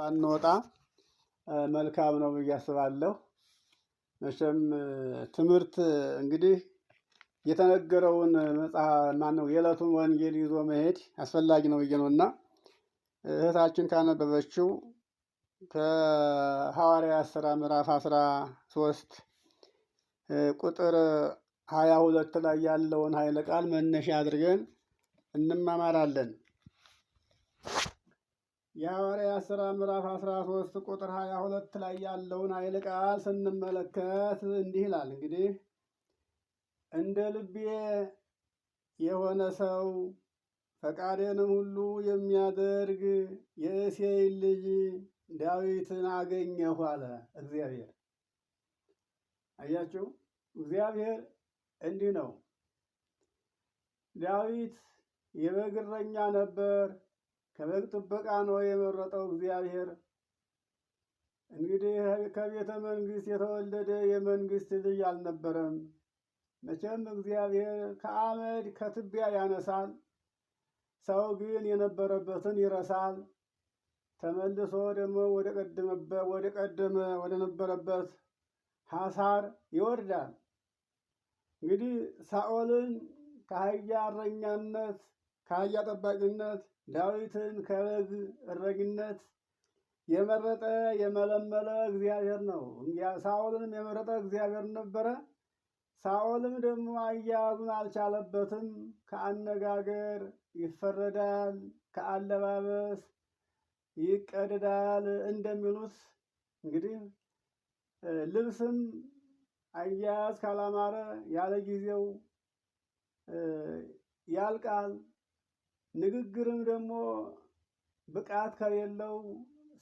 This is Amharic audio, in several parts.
ባንወጣ መልካም ነው ብዬ አስባለሁ። መቼም ትምህርት እንግዲህ የተነገረውን ማነው የዕለቱን ወንጌል ይዞ መሄድ አስፈላጊ ነው ብዬ ነው እና እህታችን ካነበበችው ከሐዋርያት ሥራ ምዕራፍ 13 ቁጥር 22 ላይ ያለውን ኃይለ ቃል መነሻ አድርገን እንማማራለን። የሐዋርያት ሥራ ምዕራፍ 13 ቁጥር 22 ላይ ያለውን ኃይለ ቃል ስንመለከት እንዲህ ይላል። እንግዲህ እንደ ልቤ የሆነ ሰው ፈቃዴንም ሁሉ የሚያደርግ የእሴይን ልጅ ዳዊትን አገኘሁ አለ እግዚአብሔር። አያችሁ፣ እግዚአብሔር እንዲህ ነው። ዳዊት የበግ እረኛ ነበር። ከበግ ጥበቃ ነው የመረጠው እግዚአብሔር። እንግዲህ ከቤተ መንግስት የተወለደ የመንግስት ልጅ አልነበረም። መቼም እግዚአብሔር ከአመድ ከትቢያ ያነሳል፣ ሰው ግን የነበረበትን ይረሳል። ተመልሶ ደግሞ ወደ ነበረበት ሐሳር ይወርዳል። እንግዲህ ሳኦልን ከአህያ እረኛነት ከአህያ ጠባቂነት ዳዊትን ከበግ እረኝነት የመረጠ የመለመለ እግዚአብሔር ነው። ሳኦልንም የመረጠ እግዚአብሔር ነበረ። ሳኦልም ደግሞ አያያዙን አልቻለበትም። ከአነጋገር ይፈረዳል፣ ከአለባበስ ይቀደዳል እንደሚሉት እንግዲህ ልብስም አያያዝ ካላማረ ያለ ጊዜው ያልቃል። ንግግርም ደግሞ ብቃት ከሌለው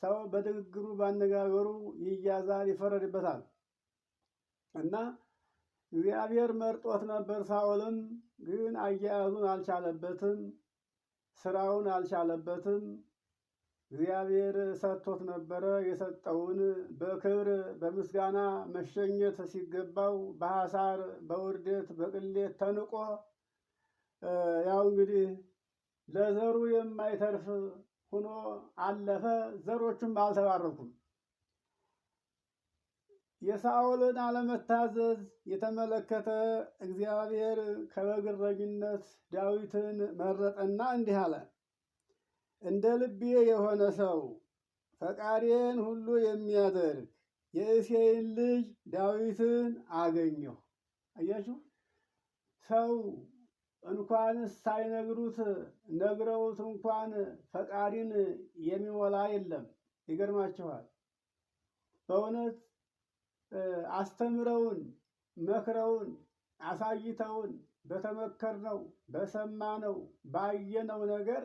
ሰው በንግግሩ ባነጋገሩ ይያዛል፣ ይፈረድበታል እና እግዚአብሔር መርጦት ነበር። ሳኦልም ግን አያያዙን አልቻለበትም፣ ስራውን አልቻለበትም። እግዚአብሔር ሰጥቶት ነበረ። የሰጠውን በክብር በምስጋና መሸኘት ሲገባው በሐሳር በውርደት በቅሌት ተንቆ ያው እንግዲህ ለዘሩ የማይተርፍ ሆኖ አለፈ። ዘሮቹም አልተባረኩም። የሳኦልን አለመታዘዝ የተመለከተ እግዚአብሔር ከበግ እረኝነት ዳዊትን መረጠና እንዲህ አለ። እንደ ልቤ የሆነ ሰው ፈቃዴን ሁሉ የሚያደርግ የእሴይን ልጅ ዳዊትን አገኘሁ። አያችሁ፣ ሰው እንኳንስ ሳይነግሩት ነግረውት እንኳን ፈቃሪን የሚሞላ የለም። ይገርማችኋል። በእውነት አስተምረውን መክረውን አሳይተውን በተመከርነው በሰማነው ባየነው ነገር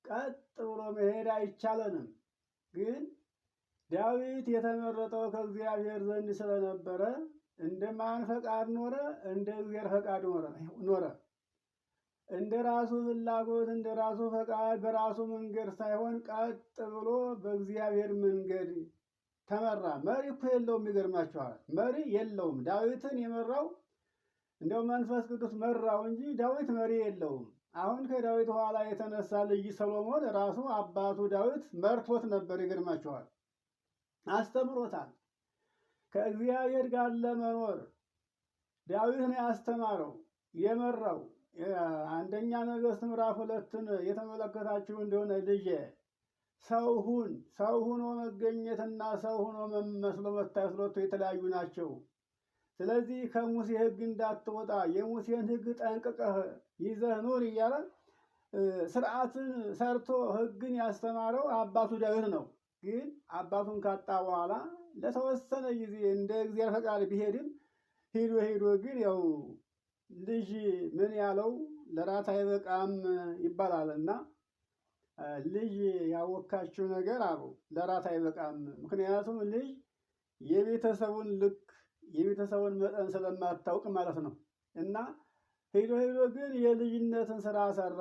ቀጥ ብሎ መሄድ አይቻለንም። ግን ዳዊት የተመረጠው ከእግዚአብሔር ዘንድ ስለነበረ እንደ ማን ፈቃድ ኖረ? እንደ እግዚአብሔር ፈቃድ ኖረ። እንደ ራሱ ፍላጎት እንደ ራሱ ፈቃድ በራሱ መንገድ ሳይሆን ቀጥ ብሎ በእግዚአብሔር መንገድ ተመራ። መሪ እኮ የለውም። ይገርማችኋል። መሪ የለውም። ዳዊትን የመራው እንደው መንፈስ ቅዱስ መራው እንጂ ዳዊት መሪ የለውም። አሁን ከዳዊት ኋላ የተነሳ ልጅ ሰሎሞን ራሱ አባቱ ዳዊት መርቶት ነበር። ይገርማችኋል። አስተምሮታል። ከእግዚአብሔር ጋር ለመኖር ዳዊት ነው ያስተማረው የመራው። አንደኛ ነገሥት ምዕራፍ 2ን የተመለከታችሁ እንደሆነ ልጄ ሰው ሁን፣ ሰው ሁኖ መገኘትና ሰው ሁኖ መስሎ መታየት ሁለቱ የተለያዩ ናቸው። ስለዚህ ከሙሴ ሕግ እንዳትወጣ የሙሴን ሕግ ጠንቅቀህ ይዘህ ኑር እያለ ስርዓትን ሰርቶ ሕግን ያስተማረው አባቱ ዳዊት ነው። ግን አባቱን ካጣ በኋላ ለተወሰነ ጊዜ እንደ እግዚአብሔር ፈቃድ ቢሄድም ሄዶ ግን ያው ልጅ ምን ያለው ለራት አይበቃም ይባላል እና ልጅ ያወካችው ነገር አሉ ለራት አይበቃም። ምክንያቱም ልጅ የቤተሰቡን ልክ የቤተሰቡን መጠን ስለማታውቅ ማለት ነው። እና ሄዶ ግን የልጅነትን ስራ ሰራ።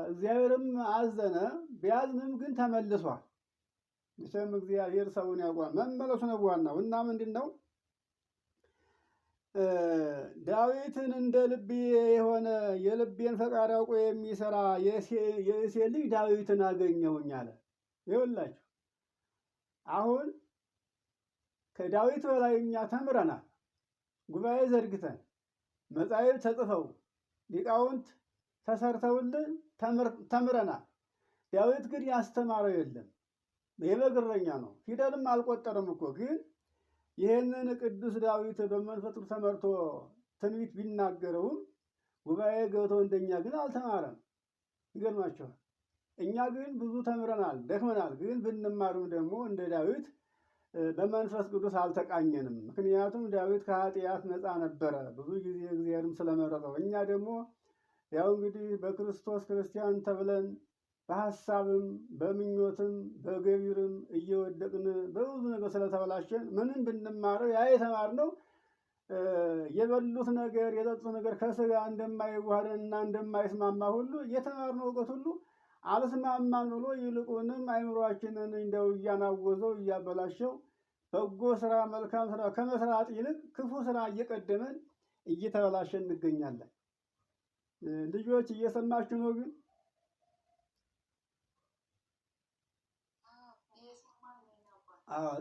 እግዚአብሔርም አዘነ። ቢያዝንም ግን ተመልሷል። መቼም እግዚአብሔር ሰውን ያውቃል። መመለሱ ነው ዋናው። እና ምንድን ነው ዳዊትን እንደ ልቤ የሆነ የልቤን ፈቃድ አውቆ የሚሰራ የእሴይ ልጅ ዳዊትን አገኘሁኝ አለ። ይኸውላችሁ አሁን ከዳዊት በላይ እኛ ተምረናል። ጉባኤ ዘርግተን መጻሕፍት ተጽፈው ሊቃውንት ተሰርተውልን ተምረናል። ዳዊት ግን ያስተማረው የለም። የበግ እረኛ ነው። ፊደልም አልቆጠረም እኮ። ግን ይህንን ቅዱስ ዳዊት በመንፈስ ቅዱስ ተመርቶ ትንቢት ቢናገረውም ጉባኤ ገብቶ እንደኛ ግን አልተማረም። ይገርማቸዋል። እኛ ግን ብዙ ተምረናል፣ ደክመናል። ግን ብንማሩም ደግሞ እንደ ዳዊት በመንፈስ ቅዱስ አልተቃኘንም። ምክንያቱም ዳዊት ከኃጢአት ነፃ ነበረ፣ ብዙ ጊዜ እግዚአብሔርም ስለመረጠው። እኛ ደግሞ ያው እንግዲህ በክርስቶስ ክርስቲያን ተብለን በሀሳብም በምኞትም በገቢርም እየወደቅን በብዙ ነገር ስለተበላሸን ምንም ብንማረው ያ የተማርነው የበሉት ነገር የጠጡት ነገር ከስጋ እንደማይዋሃድና እንደማይስማማ ሁሉ የተማርነው እውቀት ሁሉ አልስማማን ብሎ ይልቁንም አይምሯችንን እንደው እያናወዘው እያበላሸው በጎ ስራ መልካም ስራ ከመስራት ይልቅ ክፉ ስራ እየቀደመን እየተበላሸን እንገኛለን። ልጆች እየሰማችሁ ነው? ግን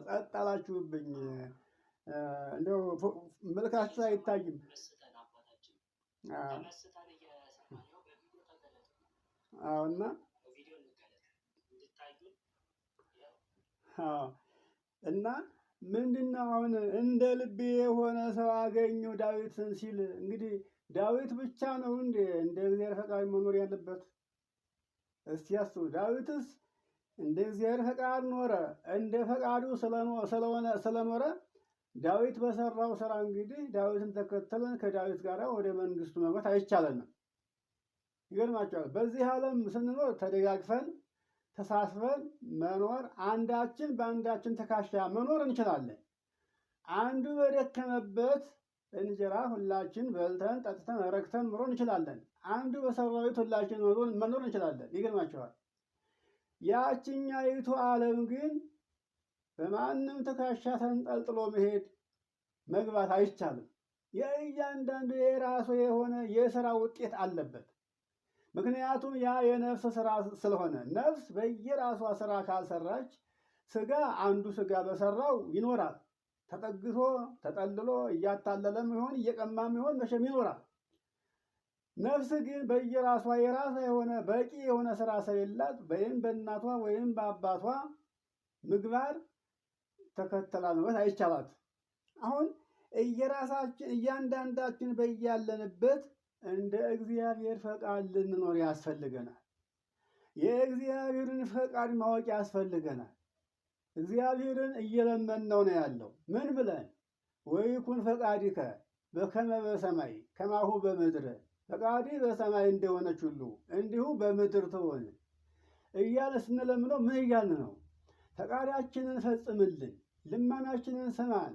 ጸጥ አላችሁብኝ። እንደው መልካችሁ አይታይም። እና እና ምንድነው አሁን እንደ ልቤ የሆነ ሰው አገኘው ዳዊትን ሲል እንግዲህ ዳዊት ብቻ ነው እንደ እግዚአብሔር ፈቃድ መኖር ያለበት? እስቲ ያስቡ። ዳዊትስ እንደ እግዚአብሔር ፈቃድ ኖረ። እንደ ፈቃዱ ስለኖረ ዳዊት በሰራው ስራ እንግዲህ ዳዊትን ተከተለን ከዳዊት ጋር ወደ መንግስቱ መግባት አይቻለንም። ይገርማቸዋል። በዚህ ዓለም ስንኖር ተደጋግፈን ተሳስበን መኖር፣ አንዳችን በአንዳችን ትከሻ መኖር እንችላለን። አንዱ በደከመበት እንጀራ ሁላችን በልተን ጠጥተን ረክተን መኖር እንችላለን። አንዱ በሰራው ቤት ሁላችን መኖር እንችላለን። ይገርማቸዋል። ያችኛይቱ ዓለም ግን በማንም ትከሻ ተንጠልጥሎ መሄድ መግባት አይቻልም። የእያንዳንዱ የራሱ የሆነ የሥራ ውጤት አለበት። ምክንያቱም ያ የነፍስ ስራ ስለሆነ ነፍስ በየራሷ ስራ ካልሰራች ስጋ አንዱ ስጋ በሰራው ይኖራል። ተጠግቶ ተጠልሎ እያታለለም ይሆን እየቀማም ይሆን መቼም ይኖራል። ነፍስ ግን በየራሷ የራሷ የሆነ በቂ የሆነ ስራ ስለሌላት ወይም በእናቷ ወይም በአባቷ ምግባር ተከተላ መግባት አይቻላት። አሁን እያንዳንዳችን በያለንበት እንደ እግዚአብሔር ፈቃድ ልንኖር ያስፈልገናል። የእግዚአብሔርን ፈቃድ ማወቅ ያስፈልገናል። እግዚአብሔርን እየለመንነው ነው ያለው። ምን ብለን? ወይኩን ፈቃዲከ በከመ በሰማይ ከማሁ በምድር፣ ፈቃዲ በሰማይ እንደሆነች ሁሉ እንዲሁ በምድር ትሆን እያለ ስንለምነው ምን እያልን ነው? ፈቃዳችንን ፈጽምልን፣ ልመናችንን ስማን፣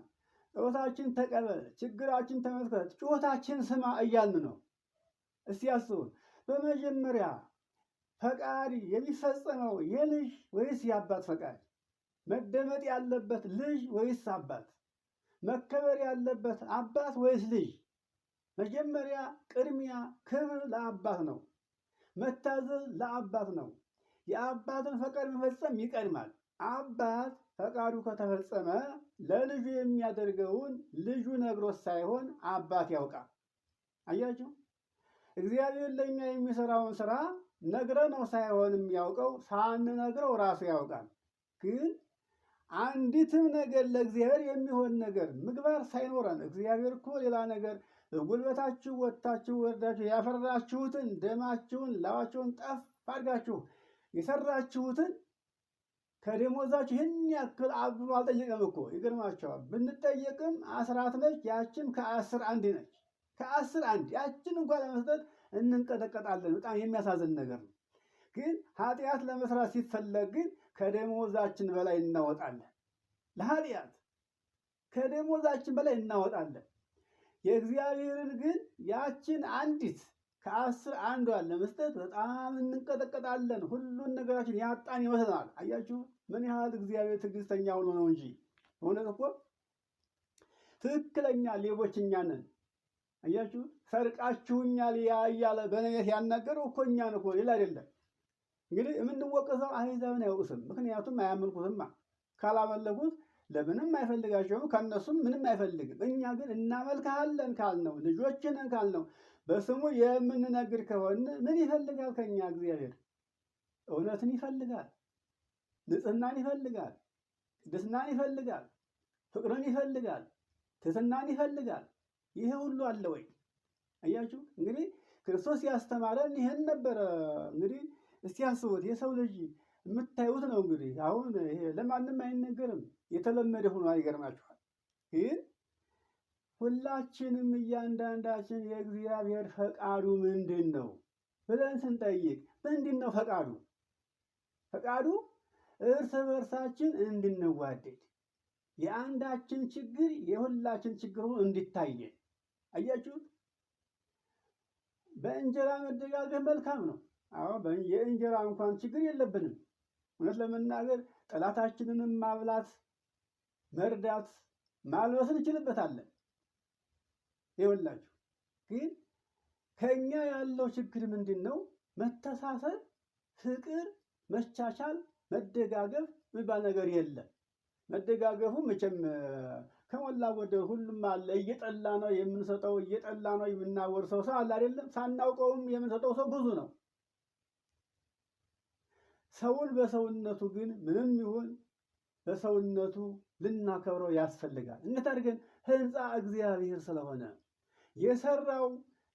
ጸሎታችን ተቀበል፣ ችግራችን ተመልከት፣ ጩኸታችን ስማ እያልን ነው። እስቲ ያስቡ። በመጀመሪያ ፈቃድ የሚፈጸመው የልጅ ወይስ የአባት ፈቃድ? መደመጥ ያለበት ልጅ ወይስ አባት? መከበር ያለበት አባት ወይስ ልጅ? መጀመሪያ ቅድሚያ ክብር ለአባት ነው። መታዘዝ ለአባት ነው። የአባትን ፈቃድ መፈጸም ይቀድማል። አባት ፈቃዱ ከተፈጸመ ለልጁ የሚያደርገውን ልጁ ነግሮት ሳይሆን አባት ያውቃል። አያችሁ፣ እግዚአብሔር ለእኛ የሚሰራውን ስራ ነግረነው ሳይሆን የሚያውቀው ሳንነግረው ራሱ ያውቃል። ግን አንዲትም ነገር ለእግዚአብሔር የሚሆን ነገር ምግባር ሳይኖረን እግዚአብሔር እኮ ሌላ ነገር ጉልበታችሁ ወጥታችሁ ወርዳችሁ ያፈራችሁትን ደማችሁን ላባችሁን ጠፍ አድርጋችሁ የሰራችሁትን ከደሞዛችሁ ይህን ያክል አብሎ አልጠየቀም እኮ። ይገርማቸዋል። ብንጠየቅም አስራት ነች፣ ያችም ከ10 1 ነች። ከ10 1 ያችን እንኳን ለመስጠት እንንቀጠቀጣለን። በጣም የሚያሳዝን ነገር ነው። ግን ኃጢአት ለመስራት ሲፈለግ ግን ከደሞዛችን በላይ እናወጣለን። ለኃጢአት ከደሞዛችን በላይ እናወጣለን። የእግዚአብሔርን ግን ያችን አንዲት ከ10 1 ለመስጠት በጣም እንንቀጠቀጣለን። ሁሉን ነገራችን ያጣን ይመስላል። አያችሁ ምን ያህል እግዚአብሔር ትዕግስተኛ ሆኖ ነው እንጂ እውነት እኮ ትክክለኛ ሌቦች እኛ ነን። አያችሁ ሰርቃችሁኛል እያለ በነቢያት ያናገረው እኮ እኛን እኮ ሌላ አይደለም። እንግዲህ የምንወቀሰው አሕዛብን አይወቅስም። ምክንያቱም አያመልኩትማ። ካላመለኩት ለምንም አይፈልጋቸውም፣ ከነሱም ምንም አይፈልግም። እኛ ግን እናመልክሃለን ካልነው፣ ልጆችንን ካልነው፣ በስሙ የምንነግድ ከሆነ ምን ይፈልጋል ከኛ እግዚአብሔር? እውነትን ይፈልጋል፣ ንጽህናን ይፈልጋል፣ ቅድስናን ይፈልጋል፣ ፍቅርን ይፈልጋል፣ ትሕትናን ይፈልጋል። ይሄ ሁሉ አለ ወይ? አያችሁ እንግዲህ ክርስቶስ ያስተማረን ይሄን ነበረ። እንግዲህ እስቲ አስቡት፣ የሰው ልጅ የምታዩት ነው። እንግዲህ አሁን ይሄ ለማንም አይነገርም፣ የተለመደ ሆኖ አይገርማችኋል። ግን ሁላችንም እያንዳንዳችን የእግዚአብሔር ፈቃዱ ምንድን ነው ብለን ስንጠይቅ ምንድን ነው ፈቃዱ? ፈቃዱ እርስ በርሳችን እንድንዋደድ፣ የአንዳችን ችግር የሁላችን ችግር ሆኖ እንዲታየን። አያችሁት? በእንጀራ መደጋገፍ መልካም ነው። አዎ የእንጀራ እንኳን ችግር የለብንም። እውነት ለመናገር ጠላታችንንም ማብላት፣ መርዳት፣ ማልበስ እንችልበታለን። ይኸውላችሁ ግን ከኛ ያለው ችግር ምንድን ነው? መተሳሰብ፣ ፍቅር፣ መቻቻል፣ መደጋገፍ የሚባል ነገር የለም። መደጋገፉ መቼም ከሞላ ጎደል ሁሉም አለ። እየጠላ ነው የምንሰጠው፣ እየጠላ ነው የምናወርሰው ሰው አለ አይደለም። ሳናውቀውም የምንሰጠው ሰው ብዙ ነው። ሰውን በሰውነቱ ግን ምንም ይሁን በሰውነቱ ልናከብረው ያስፈልጋል። እንዴት አድርገን? ሕንፃ እግዚአብሔር ስለሆነ የሰራው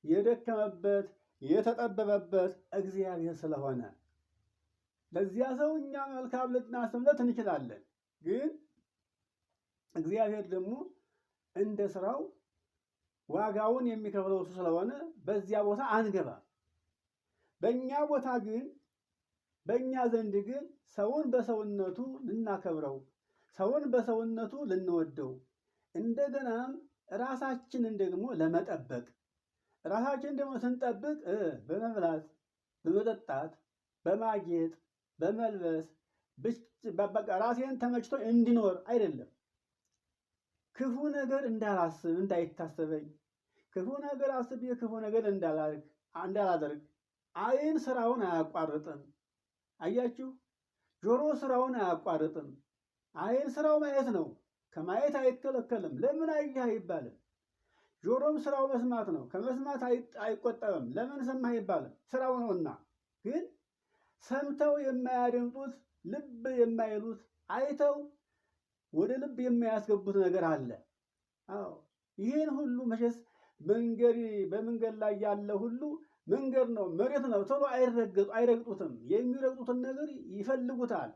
የደከመበት የተጠበበበት እግዚአብሔር ስለሆነ ለዚያ ሰው እኛ መልካም ልናስብለት እንችላለን። ግን እግዚአብሔር ደግሞ እንደ ስራው ዋጋውን የሚከፍለው እሱ ስለሆነ በዚያ ቦታ አንገባም። በእኛ ቦታ ግን በእኛ ዘንድ ግን ሰውን በሰውነቱ ልናከብረው፣ ሰውን በሰውነቱ ልንወደው፣ እንደገናም ራሳችንን ደግሞ ለመጠበቅ፣ ራሳችንን ደግሞ ስንጠብቅ በመብላት፣ በመጠጣት፣ በማጌጥ፣ በመልበስ በቃ ራሴን ተመችቶ እንዲኖር አይደለም። ክፉ ነገር እንዳላስብ እንዳይታሰበኝ፣ ክፉ ነገር አስቤ ክፉ ነገር እንዳላደርግ። ዓይን ስራውን አያቋርጥም። አያችሁ፣ ጆሮ ስራውን አያቋርጥም። ዓይን ስራው ማየት ነው፣ ከማየት አይከለከልም። ለምን አየህ አይባልም። ጆሮም ስራው መስማት ነው፣ ከመስማት አይቆጠብም። ለምን ሰማህ አይባልም፣ ስራው ነውና። ግን ሰምተው የማያደምጡት ልብ የማይሉት አይተው ወደ ልብ የማያስገቡት ነገር አለ። አዎ ይህን ሁሉ መቼስ በመንገድ ላይ ያለ ሁሉ መንገድ ነው፣ መሬት ነው። ቶሎ አይረግጡትም። የሚረግጡትን ነገር ይፈልጉታል።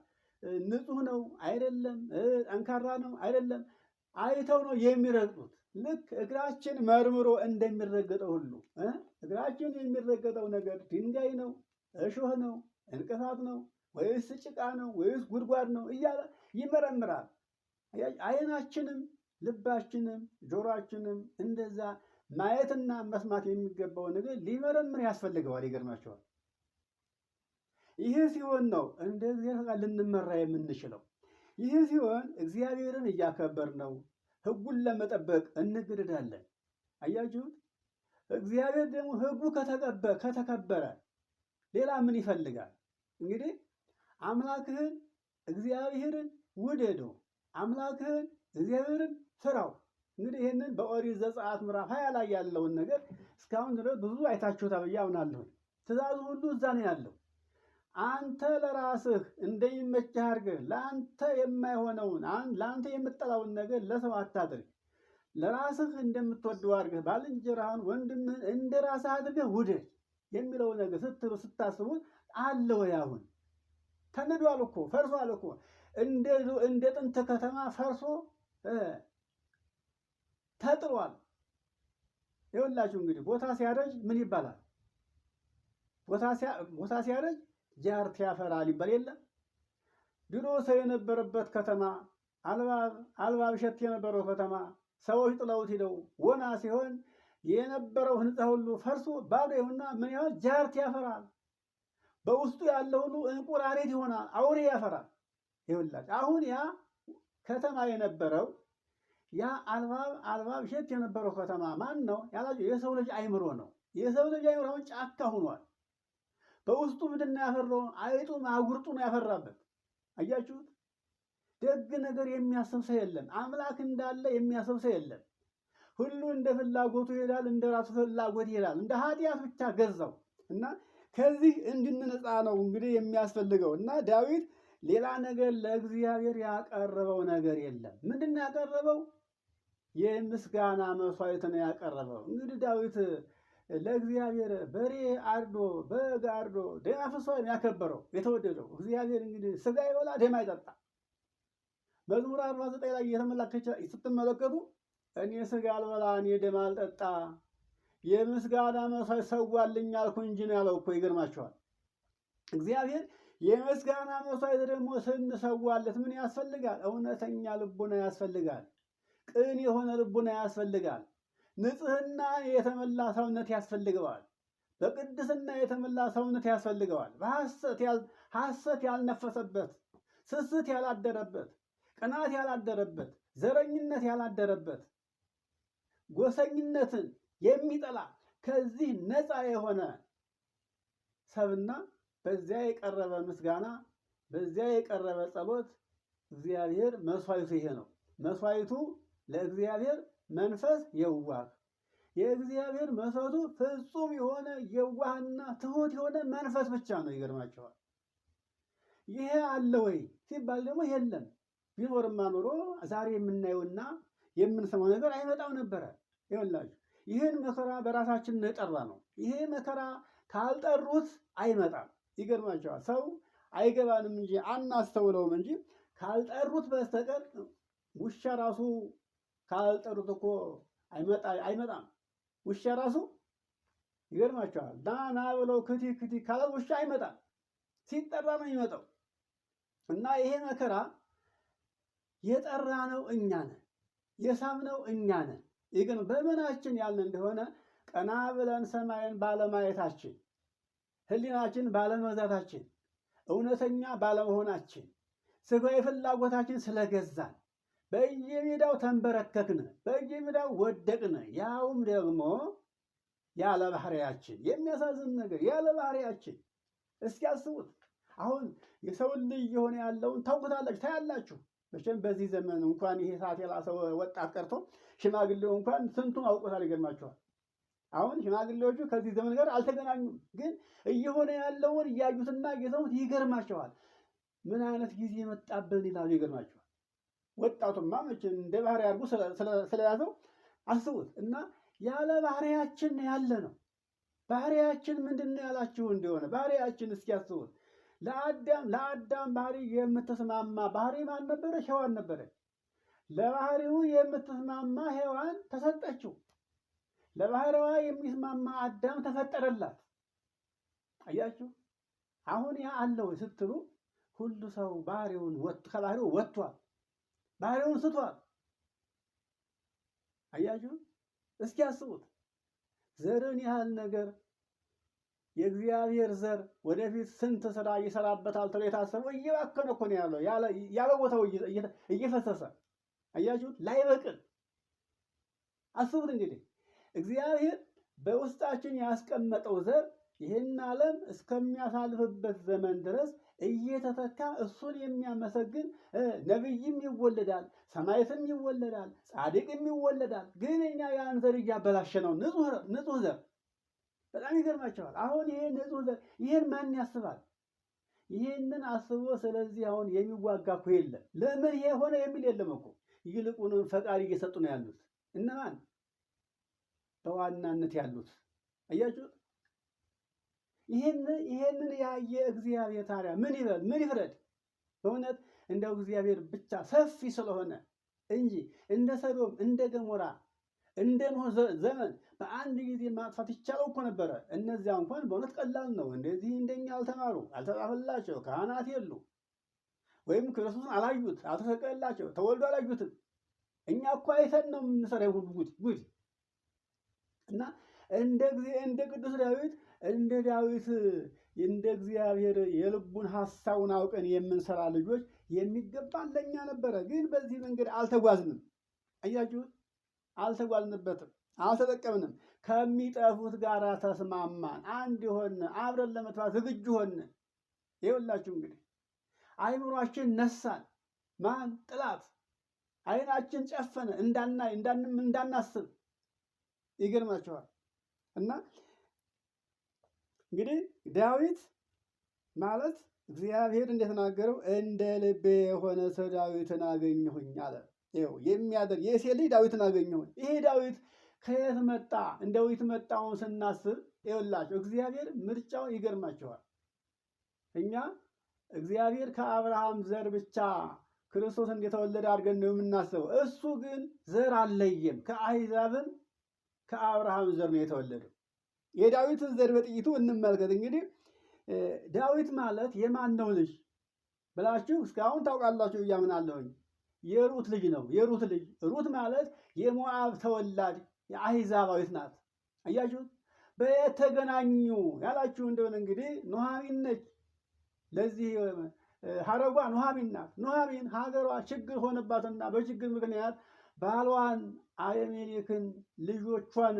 ንጹህ ነው አይደለም፣ ጠንካራ ነው አይደለም፣ አይተው ነው የሚረግጡት። ልክ እግራችን መርምሮ እንደሚረገጠው ሁሉ እግራችን የሚረገጠው ነገር ድንጋይ ነው፣ እሾህ ነው፣ እንቅፋት ነው ወይስ ጭቃ ነው ወይስ ጉድጓድ ነው እያለ ይመረምራል። ዓይናችንም ልባችንም ጆሮአችንም እንደዛ ማየትና መስማት የሚገባው ነገር ሊመረምር ያስፈልገዋል። ይገርማቸዋል። ይህ ሲሆን ነው እንደ እግዚአብሔር ልንመራ የምንችለው። ይህ ሲሆን እግዚአብሔርን እያከበር ነው፣ ሕጉን ለመጠበቅ እንግድዳለን። አያችሁት? እግዚአብሔር ደግሞ ሕጉ ከተከበረ ሌላ ምን ይፈልጋል? እንግዲህ አምላክህን እግዚአብሔርን ውደደው፣ አምላክህን እግዚአብሔርን ፍራው። እንግዲህ ይህንን በኦሪት ዘጸአት ምዕራፍ 20 ላይ ያለውን ነገር እስካሁን ድረስ ብዙ አይታችሁታል ብዬ አምናለሁ። ትእዛዙ ሁሉ እዛ ነው ያለው። አንተ ለራስህ እንደሚመችህ አድርገህ ለአንተ የማይሆነውን ለአንተ የምጠላውን ነገር ለሰው አታድርግ። ለራስህ እንደምትወደው አድርገህ ባልንጀራህን ወንድምህን እንደ ራስህ አድርገህ ውደድ የሚለው ነገር ስታስቡት አለ ወይ? አሁን ተንዷል እኮ ፈርሷል እኮ። እንደ ጥንት ከተማ ፈርሶ ተጥሏል። ይኸውላችሁ እንግዲህ ቦታ ሲያረጅ ምን ይባላል? ቦታ ሲያረጅ ጃርት ያፈራል ይባል የለም? ድሮ ሰው የነበረበት ከተማ አልባብ ሸት የነበረው ከተማ ሰዎች ጥለውት ሄደው ወና ሲሆን የነበረው ህንፃ ሁሉ ፈርሶ ባዶ ይሆንና ምን ያህል ጃርት ያፈራል። በውስጡ ያለው ሁሉ እንቁራሪት ይሆናል፣ አውሬ ያፈራል። ይኸውላችሁ አሁን ያ ከተማ የነበረው ያ አልባብ ሸት የነበረው ከተማ ማን ነው ያላችሁ? የሰው ልጅ አይምሮ ነው። የሰው ልጅ አይምሮ አሁን ጫካ ሆኗል። በውስጡ ምንድን ነው ያፈራው? አይጡ ማጉርጡ ነው ያፈራበት። አያችሁት? ደግ ነገር የሚያስብ ሰው የለም። አምላክ እንዳለ የሚያስብ ሰው የለም። ሁሉ እንደ ፍላጎቱ ይሄዳል፣ እንደ ራሱ ፍላጎት ይሄዳል። እንደ ኃጢአት ብቻ ገዛው እና ከዚህ እንድንነጻ ነው እንግዲህ የሚያስፈልገው። እና ዳዊት ሌላ ነገር ለእግዚአብሔር ያቀረበው ነገር የለም። ምንድን ነው ያቀረበው? የምስጋና መስዋዕት ነው ያቀረበው። እንግዲህ ዳዊት ለእግዚአብሔር በሬ አርዶ በግ አርዶ ደም አፍስሶ ያከበረው የተወደደው እግዚአብሔር እንግዲህ ስጋ ይበላ ደም አይጠጣ። መዝሙር 49 ላይ ስትመለከቱ እኔ ስጋ አልበላ እኔ ደም አልጠጣ የምስጋና መስዋዕት ሰዋልኝ አልኩ እንጂ ነው ያለው እኮ። ይገርማችኋል። እግዚአብሔር የምስጋና መስዋዕት ደግሞ ስንሰዋለት ምን ያስፈልጋል? እውነተኛ ልቡና ያስፈልጋል። ቅን የሆነ ልቡና ያስፈልጋል። ንጽህና የተመላ ሰውነት ያስፈልገዋል። በቅድስና የተመላ ሰውነት ያስፈልገዋል። ሐሰት ያልነፈሰበት፣ ስስት ያላደረበት፣ ቅናት ያላደረበት፣ ዘረኝነት ያላደረበት፣ ጎሰኝነትን የሚጠላ ከዚህ ነፃ የሆነ ሰብና በዚያ የቀረበ ምስጋና፣ በዚያ የቀረበ ጸሎት እግዚአብሔር መስዋዕቱ ይሄ ነው። መስዋዕቱ ለእግዚአብሔር መንፈስ የዋህ የእግዚአብሔር መስዋዕቱ ፍጹም የሆነ የዋህና ትሁት የሆነ መንፈስ ብቻ ነው። ይገርማቸዋል። ይሄ አለ ወይ ሲባል ደግሞ የለም። ቢኖርማ ኖሮ ዛሬ የምናየውና የምንሰማው ነገር አይመጣም ነበረ። ይኸውላችሁ ይህን መከራ በራሳችን የጠራ ነው። ይሄ መከራ ካልጠሩት አይመጣም። ይገርማቸዋል። ሰው አይገባንም እንጂ አናስተውለውም እንጂ ካልጠሩት በስተቀር ውሻ ራሱ ካልጠሩት እኮ አይመጣም። ውሻ ራሱ ይገርማቸዋል። ና ብለው ክቲ ክቲ ካለ ውሻ አይመጣም። ሲጠራ ነው የሚመጣው። እና ይሄ መከራ የጠራ ነው እኛ ነን፣ የሳምነው እኛ ነን። ይግን በምናችን ያልን እንደሆነ ቀና ብለን ሰማይን ባለማየታችን፣ ህሊናችን ባለመግዛታችን፣ እውነተኛ ባለመሆናችን፣ ስጋዊ ፍላጎታችን ስለገዛን በየሜዳው ተንበረከክን፣ በየሜዳው ወደቅን። ያውም ደግሞ ያለ ባህሪያችን። የሚያሳዝን ነገር ያለ ባህሪያችን። እስኪ አስቡት። አሁን የሰው ልጅ የሆነ ያለውን ታውቁታላችሁ፣ ታያላችሁ። መቼም በዚህ ዘመን እንኳን ይሄ ሰዓት የላሰው ወጣት ቀርቶ ሽማግሌው እንኳን ስንቱን አውቆታል። ይገርማችኋል። አሁን ሽማግሌዎቹ ከዚህ ዘመን ጋር አልተገናኙም፣ ግን እየሆነ ያለውን እያዩትና እየሰሙት ይገርማቸዋል። ምን አይነት ጊዜ መጣብን ይላሉ። ይገርማቸዋል። ወጣቱማ መቼም እንደ ባህሪ አድርጎ ስለያዘው አስቡት። እና ያለ ባህሪያችን ያለ ነው። ባህሪያችን ምንድን ነው ያላችሁ እንደሆነ ባህሪያችን እስኪ አስቡት። ለአዳም ባህሪ የምትስማማ ባህሪ ማን ነበረች? ሔዋን ነበረች። ለባህሪው የምትስማማ ሔዋን ተሰጠችው። ለባህሪዋ የሚስማማ አዳም ተፈጠረላት። አያችሁ። አሁን ያ አለው ስትሉ ሁሉ ሰው ባህሪውን ከባህሪው ወጥቷል። ባህሪውን ስቷል። አያችሁ። እስኪ አስቡት። ዘርን ያህል ነገር የእግዚአብሔር ዘር ወደፊት ስንት ስራ ይሰራበታል ተብሎ የታሰበው እየባከነ እኮ ነው ያለው፣ ያለ ቦታው እየፈሰሰ። አያችሁ። ላይበቅል አስቡት። እንግዲህ እግዚአብሔር በውስጣችን ያስቀመጠው ዘር ይህን ዓለም እስከሚያሳልፍበት ዘመን ድረስ እየተተካ እሱን የሚያመሰግን ነቢይም ይወለዳል፣ ሰማዕትም ይወለዳል፣ ጻድቅም ይወለዳል። ግን እኛ ያን ዘር እያበላሸ ነው። ንጹህ ዘር። በጣም ይገርማቸዋል። አሁን ይሄ ንጹህ ዘር ይሄን ማን ያስባል? ይሄንን አስቦ ስለዚህ አሁን የሚዋጋ እኮ የለም። ለምን ይሄ ሆነ የሚል የለም እኮ። ይልቁንም ፈቃድ እየሰጡ ነው ያሉት። እነማን? በዋናነት ያሉት። አያችሁ። ይሄንን ያየ እግዚአብሔር ታዲያ ምን ይበል? ምን ይፍረድ? በእውነት እንደው እግዚአብሔር ብቻ ሰፊ ስለሆነ እንጂ እንደ ሰዶም እንደ ገሞራ እንደ ኖህ ዘመን በአንድ ጊዜ ማጥፋት ይቻለው እኮ ነበረ። እነዚያ እንኳን በእውነት ቀላል ነው። እንደዚህ እንደኛ አልተማሩ፣ አልተጻፈላቸው፣ ካህናት የሉ፣ ወይም ክርስቶስን አላዩት፣ አልተሰቀለላቸው፣ ተወልዶ አላዩትም። እኛ እኮ አይተን ነው የምንሰራው ሁሉ ጉድ። እና እንደ ቅዱስ ዳዊት እንደ እግዚአብሔር የልቡን ሐሳቡን አውቀን የምንሰራ ልጆች የሚገባን ለኛ ነበረ። ግን በዚህ መንገድ አልተጓዝንም። አያችሁት? አልተጓዝንበትም፣ አልተጠቀምንም። ከሚጠፉት ጋር ተስማማን፣ አንድ ሆን፣ አብረን ለመጥፋት ዝግጁ ሆን። ይኸውላችሁ እንግዲህ አይምሯችን ነሳን፣ ማን? ጥላት። አይናችን ጨፈነ፣ እንዳናይ እንዳናስብ። ይገርማችኋል። እና እንግዲህ ዳዊት ማለት እግዚአብሔር እንደተናገረው እንደ ልቤ የሆነ ሰው ዳዊትን አገኘሁኝ አለ። ይኸው የሚያደርግ የእሴይ ልጅ ዳዊትን አገኘሁኝ። ይሄ ዳዊት ከየት መጣ? እንደ ዳዊት መጣውን ስናስብ ይኸውላችሁ እግዚአብሔር ምርጫው ይገርማችኋል። እኛ እግዚአብሔር ከአብርሃም ዘር ብቻ ክርስቶስ እንደተወለደ አድርገን ነው የምናስበው። እሱ ግን ዘር አልለየም። ከአሕዛብም ከአብርሃም ዘር ነው የተወለደው። የዳዊትን ዘር በጥቂቱ እንመልከት። እንግዲህ ዳዊት ማለት የማን ነው ልጅ ብላችሁ እስካሁን ታውቃላችሁ ብዬ አምናለሁኝ። የሩት ልጅ ነው። የሩት ልጅ ሩት ማለት የሞዓብ ተወላጅ የአሕዛባዊት ናት። አያችሁት? በየት ተገናኙ ያላችሁ እንደሆነ እንግዲህ ኑኃሚን ነች። ለዚህ ሀረጓ ኑኃሚን ናት። ኑኃሚን ሀገሯ ችግር ሆነባትና በችግር ምክንያት ባሏን አቤሜሌክን ልጆቿን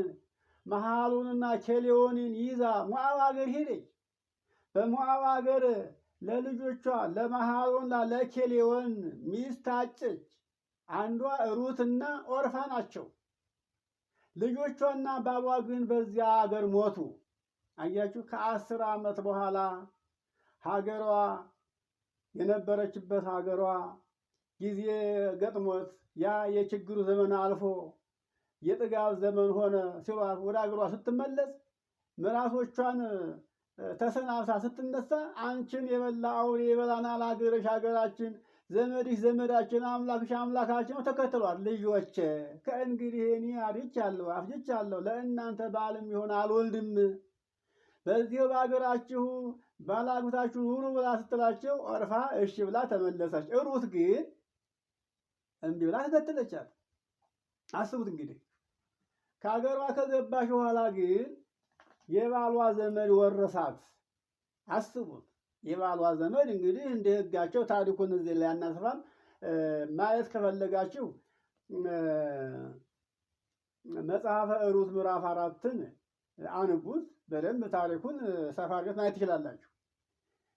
መሐሎንና ኬሌዎንን ይዛ ሞዓብ ሀገር ሄደች። በሞዓብ ሀገር ለልጆቿ ለመሐሎንና ለኬሌዎን ሚስት አጨች። አንዷ ሩትና ኦርፋ ናቸው። ልጆቿና ባሏ ግን በዚያ ሀገር ሞቱ። አያችሁ፣ ከ10 ዓመት በኋላ ሀገሯ የነበረችበት ሀገሯ ጊዜ ገጥሞት ያ የችግሩ ዘመን አልፎ የጥጋብ ዘመን ሆነ ሲሏት ወደ ሀገሯ ስትመለስ ምራቶቿን ተሰናብታ ስትነሳ አንቺን የበላ አውሬ ይበላናል፣ ሀገርሽ ሀገራችን፣ ዘመድሽ ዘመዳችን፣ አምላክሽ አምላካችን ተከትሏል። ልጆቼ ከእንግዲህ እኔ አርጅቻለሁ አፍጅቻለሁ፣ ለእናንተ ባልም ይሆን አልወልድም፣ በዚሁ በሀገራችሁ ባላግብታችሁ ኑሩ ብላ ስትላቸው ኦርፋ እሺ ብላ ተመለሰች። ሩት ግን እምቢ ብላ ተከተለቻት። አስቡት እንግዲህ ከሀገሯ ከገባሽ በኋላ ግን የባሏ ዘመድ ወረሳት። አስቡት፣ የባሏ ዘመድ እንግዲህ እንደ ሕጋቸው ታሪኩን እዚህ ላይ አናስፋም። ማየት ከፈለጋችሁ መጽሐፈ ሩት ምዕራፍ 4ን አንቡት። በደንብ ታሪኩን ሰፋ አድርጋችሁ ማየት ትችላላችሁ።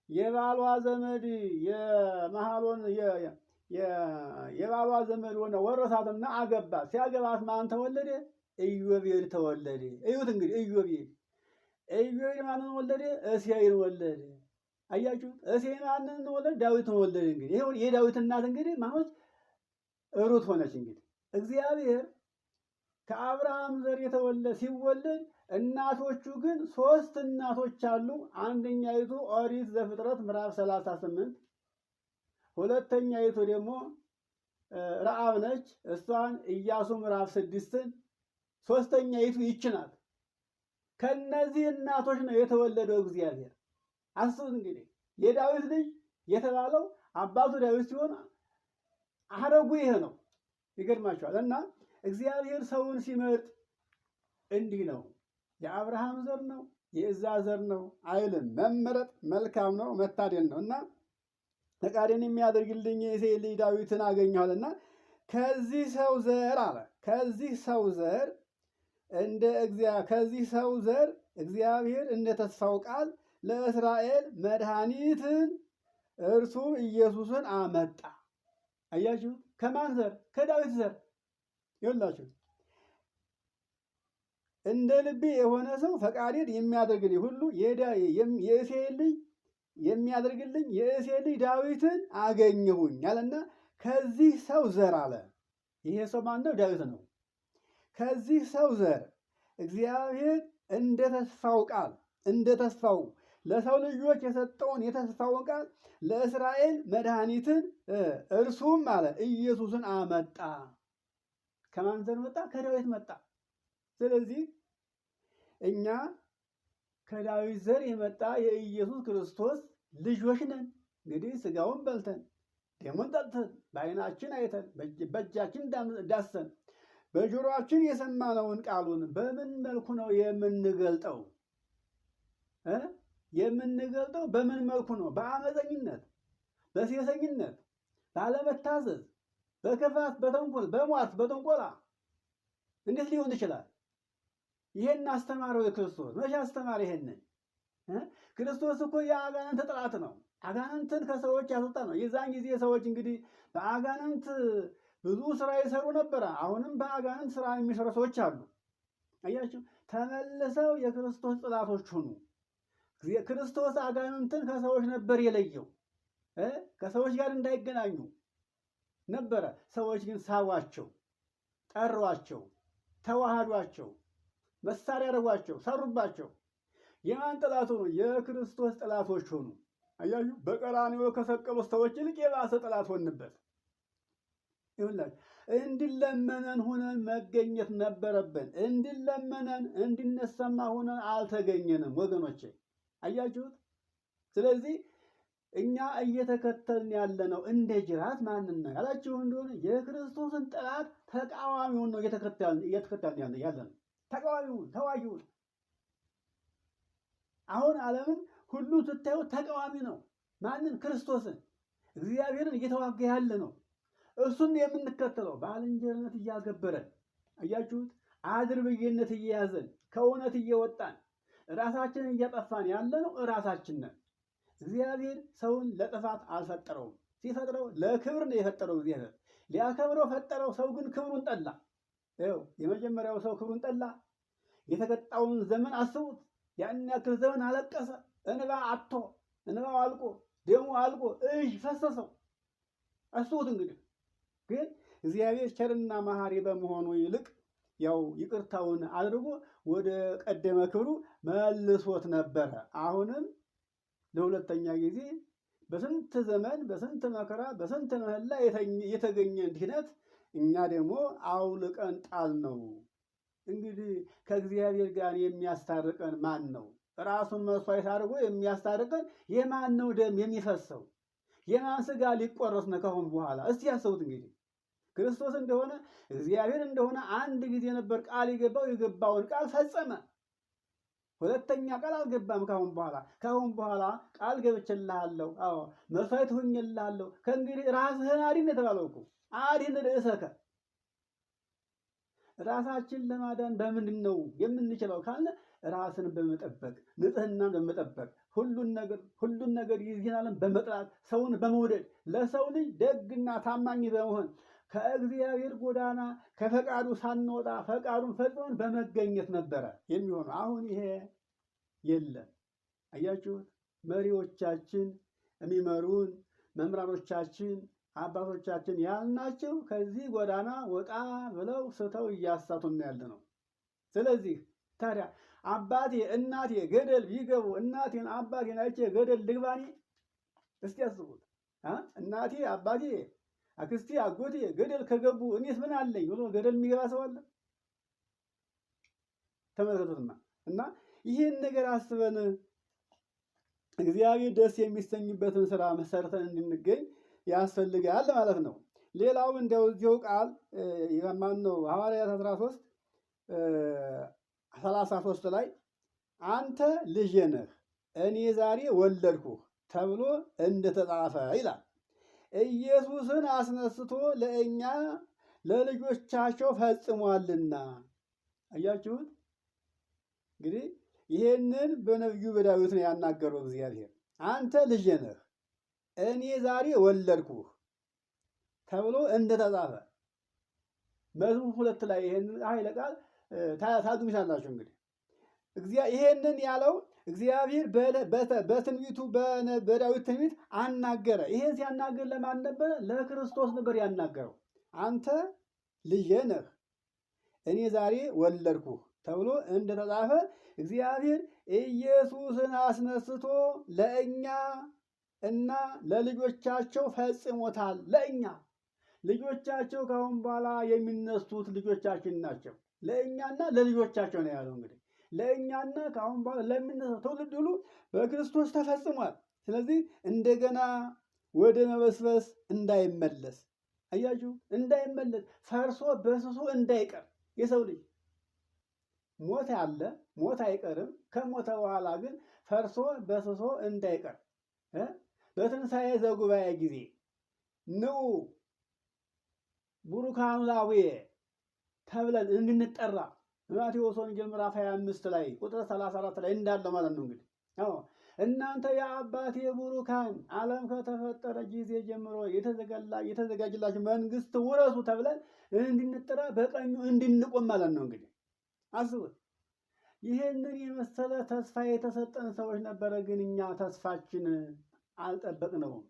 የባሏ ዘመድ የመሐሎን የባሏ ዘመድ ሆነ ወረሳትና አገባት። ሲያገባት ማን ተወለደ? ኢዮቤድ ተወለደ። እዩት እንግዲህ ኢዮቤድ ማንን ወለደ? እሴይን ወለደ። አያችሁት? እሴይ ማንን ወለደ? ዳዊትን ወለደ። እንግዲህ ይሄ የዳዊት እናት እንግዲህ ማኖች ሩት ሆነች። እንግዲህ እግዚአብሔር ከአብርሃም ዘር ሲወለድ እናቶቹ ግን 3 እናቶች አሉ። አንደኛይቱ ኦሪት ዘፍጥረት ምዕራፍ 38፣ ሁለተኛይቱ ደግሞ ረአብ ነች። እሷን ኢያሱ ምዕራፍ 6፣ ሶስተኛይቱ ይች ናት። ከነዚህ እናቶች ነው የተወለደው እግዚአብሔር። አስቡት እንግዲህ የዳዊት ልጅ የተባለው አባቱ ዳዊት ሲሆን ሐረጉ ይሄ ነው። ይገርማቸዋል። እና እግዚአብሔር ሰውን ሲመርጥ እንዲህ ነው። የአብርሃም ዘር ነው የእዛ ዘር ነው አይልም። መመረጥ መልካም ነው፣ መታደል ነው። እና ፈቃዴን የሚያደርግልኝ የእሴይ ልጅ ዳዊትን አገኘኋልና ከዚህ ሰው ዘር አለ ከዚህ ሰው ዘር እግዚአብሔር እንደ ተስፋው ቃል ለእስራኤል መድኃኒትን እርሱ ኢየሱስን አመጣ። አያችሁ፣ ከማን ዘር? ከዳዊት ዘር። ይኸውላችሁ እንደ ልቤ የሆነ ሰው ፈቃዴን የሚያደርግልኝ ሁሉ የእሴይ ልጅ የሚያደርግልኝ የእሴይ ልጅ ዳዊትን አገኘሁኝ አለና ከዚህ ሰው ዘር አለ። ይሄ ሰው ማን ነው? ዳዊት ነው። ከዚህ ሰው ዘር እግዚአብሔር እንደ ተስፋው ቃል እንደ ተስፋው ለሰው ልጆች የሰጠውን የተስፋውን ቃል ለእስራኤል መድኃኒትን እርሱም አለ ኢየሱስን አመጣ። ከማን ዘር መጣ? ከዳዊት መጣ። ስለዚህ እኛ ከዳዊት ዘር የመጣ የኢየሱስ ክርስቶስ ልጆች ነን። እንግዲህ ስጋውን በልተን ደሙን ጠጥተን በዓይናችን አይተን በእጃችን ዳሰን በጆሮአችን የሰማነውን ቃሉን በምን መልኩ ነው የምንገልጠው? የምንገልጠው በምን መልኩ ነው? በአመፀኝነት፣ በሴሰኝነት፣ ባለመታዘዝ፣ በክፋት፣ በተንኮል፣ በሟርት፣ በጥንቆላ እንዴት ሊሆን ይችላል? ይሄን አስተማረው የክርስቶስ። መቼ አስተማረ ይሄንን? ክርስቶስ እኮ የአጋንንት ጠላት ነው። አጋንንትን ከሰዎች ያስወጣ ነው። የዛን ጊዜ ሰዎች እንግዲህ በአጋንንት ብዙ ስራ ይሰሩ ነበረ። አሁንም በአጋንንት ስራ የሚሰሩ ሰዎች አሉ። አያችሁ፣ ተመልሰው የክርስቶስ ጠላቶች ሆኑ። ክርስቶስ አጋንንትን ከሰዎች ነበር የለየው፣ ከሰዎች ጋር እንዳይገናኙ ነበረ። ሰዎች ግን ሳቧቸው፣ ጠሯቸው፣ ተዋሃዷቸው፣ መሳሪያ ያደረጓቸው፣ ሰሩባቸው። የማን ጠላት ሆኑ? የክርስቶስ ጠላቶች ሆኑ። አያችሁ፣ በቀራንዮ ከሰቀሉት ሰዎች ይልቅ የባሰ ጠላት ሆንበት። ይሁንላችሁ እንዲለመነን ሆነን መገኘት ነበረብን። እንዲለመነን እንዲነሳማ ሆነን አልተገኘንም ወገኖቼ። አያችሁት? ስለዚህ እኛ እየተከተልን ያለነው እንደ ጅራት ማንን ነው ያላችሁ እንደሆነ የክርስቶስን ጠላት ተቃዋሚውን ነው እየተከተልን ያለነው። ተቃዋሚውን፣ ተዋጊውን። አሁን ዓለምን ሁሉ ስታዩ ተቃዋሚ ነው። ማንን? ክርስቶስን፣ እግዚአብሔርን እየተዋጋ ያለ ነው። እሱን የምንከተለው ባልንጀርነት እያገበረን፣ አያችሁት? አድርብዬነት እየያዘን ከእውነት እየወጣን ራሳችንን እያጠፋን ያለ ነው ራሳችን ነን። እግዚአብሔር ሰውን ለጥፋት አልፈጠረውም። ሲፈጥረው ለክብር ነው የፈጠረው። እግዚአብሔር ሊያከብረው ፈጠረው። ሰው ግን ክብሩን ጠላ። ይኸው የመጀመሪያው ሰው ክብሩን ጠላ። የተቀጣውን ዘመን አስቡት። ያን ያክል ዘመን አለቀሰ። እንባ አጥቶ እንባው አልቆ ደሙ አልቆ እጅ ፈሰሰው። አስቡት እንግዲህ። ግን እግዚአብሔር ቸርና መሐሪ በመሆኑ ይልቅ ያው ይቅርታውን አድርጎ ወደ ቀደመ ክብሩ መልሶት ነበረ። አሁንም ለሁለተኛ ጊዜ በስንት ዘመን በስንት መከራ በስንት ምህላ የተገኘ ድህነት እኛ ደግሞ አውልቀን ጣል ነው። እንግዲህ ከእግዚአብሔር ጋር የሚያስታርቀን ማን ነው? ራሱን መስዋዕት አድርጎ የሚያስታርቀን የማን ነው? ደም የሚፈሰው የማን ስጋ ሊቆረስ ነው ከአሁን በኋላ? እስቲ ያሰቡት እንግዲህ። ክርስቶስ እንደሆነ እግዚአብሔር እንደሆነ አንድ ጊዜ ነበር ቃል የገባውን ቃል ፈጸመ። ሁለተኛ ቃል አልገባም። ካሁን በኋላ ቃል ገብቼልሃለሁ፣ አዎ መስዋዕት ሆኜልሃለሁ፣ ከእንግዲህ ራስህን አድን የተባለው እኮ አድን ርእሰከ። ራሳችን ለማዳን በምንድን ነው የምንችለው ካለ ራስን በመጠበቅ ንጽህናን በመጠበቅ ሁሉን ነገር ይዝናልን በመጥራት ሰውን በመውደድ ለሰው ልጅ ደግና ታማኝ በመሆን ከእግዚአብሔር ጎዳና ከፈቃዱ ሳንወጣ ፈቃዱን ፈጽመን በመገኘት ነበረ የሚሆነው። አሁን ይሄ የለም። አያችሁት? መሪዎቻችን የሚመሩን መምህራኖቻችን አባቶቻችን ያልናቸው ከዚህ ጎዳና ወጣ ብለው ስተው እያሳቱን ያለ ነው። ስለዚህ ታዲያ አባቴ እናቴ ገደል ቢገቡ እናቴን አባቴን አይቼ ገደል ልግባኔ? እስቲ ያስቡት። እናቴ አባቴ አክስቴ አጎቴ ገደል ከገቡ እኔስ ምን አለኝ ብሎ ገደል የሚገባ ሰው አለ? ተመልከቱትና እና ይህን ነገር አስበን እግዚአብሔር ደስ የሚሰኝበትን ስራ መሰርተን እንድንገኝ ያስፈልጋል ማለት ነው። ሌላው እንደው እዚሁ ቃል የማን ነው ሐዋርያት 13:33 ላይ አንተ ልጄ ነህ እኔ ዛሬ ወለድኩህ ተብሎ እንደተጻፈ ይላል። ኢየሱስን አስነስቶ ለእኛ ለልጆቻቸው ፈጽሟልና። አያችሁት? እንግዲህ ይሄንን በነቢዩ በዳዊት ነው ያናገረው እግዚአብሔር። አንተ ልጄ ነህ እኔ ዛሬ ወለድኩህ ተብሎ እንደተጻፈ መዝሙር 2 ላይ ይሄንን ኃይለ ቃል ታገኙታላችሁ። እንግዲህ ይሄንን ያለው እግዚአብሔር በትንቢቱ በዳዊት ትንቢት አናገረ። ይሄን ሲያናገር ለማን ነበረ? ለክርስቶስ ነበር ያናገረው። አንተ ልጄ ነህ እኔ ዛሬ ወለድኩህ ተብሎ እንደተጻፈ እግዚአብሔር ኢየሱስን አስነስቶ ለእኛ እና ለልጆቻቸው ፈጽሞታል። ለእኛ ልጆቻቸው ከአሁን በኋላ የሚነሱት ልጆቻችን ናቸው። ለእኛና ለልጆቻቸው ነው ያለው። እንግዲህ ለእኛና ከአሁን በኋላ ለሚነሳው ትውልድ ሁሉ በክርስቶስ ተፈጽሟል። ስለዚህ እንደገና ወደ መበስበስ እንዳይመለስ፣ አያችሁ፣ እንዳይመለስ ፈርሶ በስሶ እንዳይቀር የሰው ልጅ ሞት አለ፣ ሞት አይቀርም። ከሞተ በኋላ ግን ፈርሶ በስሶ እንዳይቀር በትንሣኤ ዘጉባኤ ጊዜ ንዑ ቡሩካኑ ላቡየ ተብለን እንድንጠራ ማቴዎስ ወንጌል ምዕራፍ 25 ላይ ቁጥር 34 ላይ እንዳለው ማለት ነው። እንግዲህ እናንተ የአባቴ ቡሩካን ዓለም ከተፈጠረ ጊዜ ጀምሮ የተዘጋጀላችሁ መንግስት ውረሱ ተብለን እንድንጠራ በቀኙ እንድንቆም ማለት ነው። እንግዲህ አስቡት። ይህንን የመሰለ ተስፋ የተሰጠን ሰዎች ነበረ። ግን እኛ ተስፋችን አልጠበቅነውም።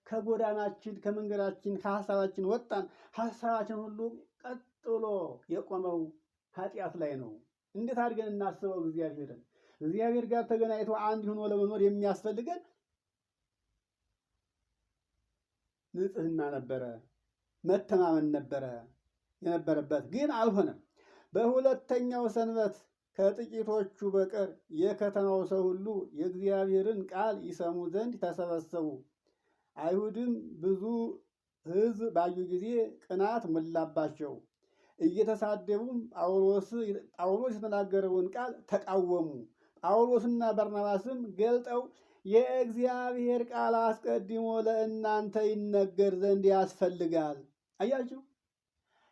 ከጎዳናችን፣ ከመንገዳችን፣ ከሀሳባችን ወጣን። ሀሳባችን ሁሉ ቀጥሎ የቆመው ኃጢአት ላይ ነው። እንዴት አድርገን እናስበው እግዚአብሔርን? እግዚአብሔር ጋር ተገናኝቶ አንድ ሆኖ ለመኖር የሚያስፈልገን ንጽህና ነበረ፣ መተማመን ነበረ የነበረበት። ግን አልሆነም። በሁለተኛው ሰንበት ከጥቂቶቹ በቀር የከተማው ሰው ሁሉ የእግዚአብሔርን ቃል ይሰሙ ዘንድ ተሰበሰቡ። አይሁድም ብዙ ሕዝብ ባዩ ጊዜ ቅናት ሞላባቸው። እየተሳደቡም ጳውሎስ የተናገረውን ቃል ተቃወሙ። ጳውሎስና በርናባስም ገልጠው የእግዚአብሔር ቃል አስቀድሞ ለእናንተ ይነገር ዘንድ ያስፈልጋል። አያችሁ፣